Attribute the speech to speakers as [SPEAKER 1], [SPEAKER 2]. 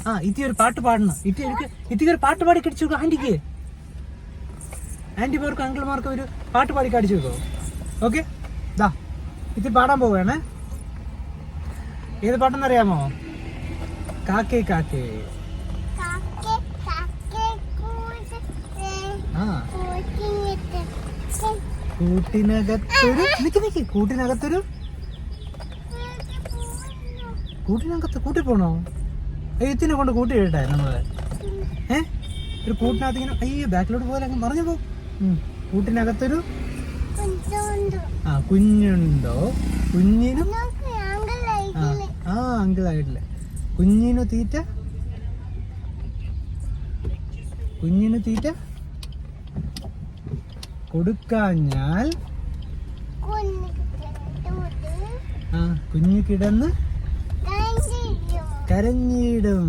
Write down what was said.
[SPEAKER 1] ആ ഇത്തി ഒരു പാട്ട് പാടണം. ഇത്തിക്ക് ഒരു പാട്ട് പാടി കടിച്ചു കൊടുക്കും ആന്റിക്ക്. ആന്റിമാർക്കും അങ്കിൾമാർക്കും ഒരു പാട്ട് പാടി കടിച്ചു കൊടുക്കോ. ഓക്കെ, ദാ ഇത്തി പാടാൻ പോവുകയാണേ. ഏത് പാട്ടെന്നറിയാമോ? കാക്കേ കാക്കേ. ആ കൂട്ടിനകത്തൊരു കൂട്ടിനകത്ത് കൂട്ടി പോണോ? എഴുത്തിനെ കൊണ്ട് കൂട്ടി കേട്ടെ നമ്മള്. ഒരു കൂട്ടിനകത്ത് ഇങ്ങനെ അയ്യോ ബാക്കിലോട്ട് പോലെ അങ്ങ് പറഞ്ഞു പോ. കൂട്ടിനകത്തൊരു കുഞ്ഞുണ്ടോ? കുഞ്ഞിനും അങ്കിളായിട്ടില്ല. കുഞ്ഞിനു തീറ്റ കൊടുക്കാഞ്ഞാൽ കുഞ്ഞു കിടന്ന് കരഞ്ഞിടും.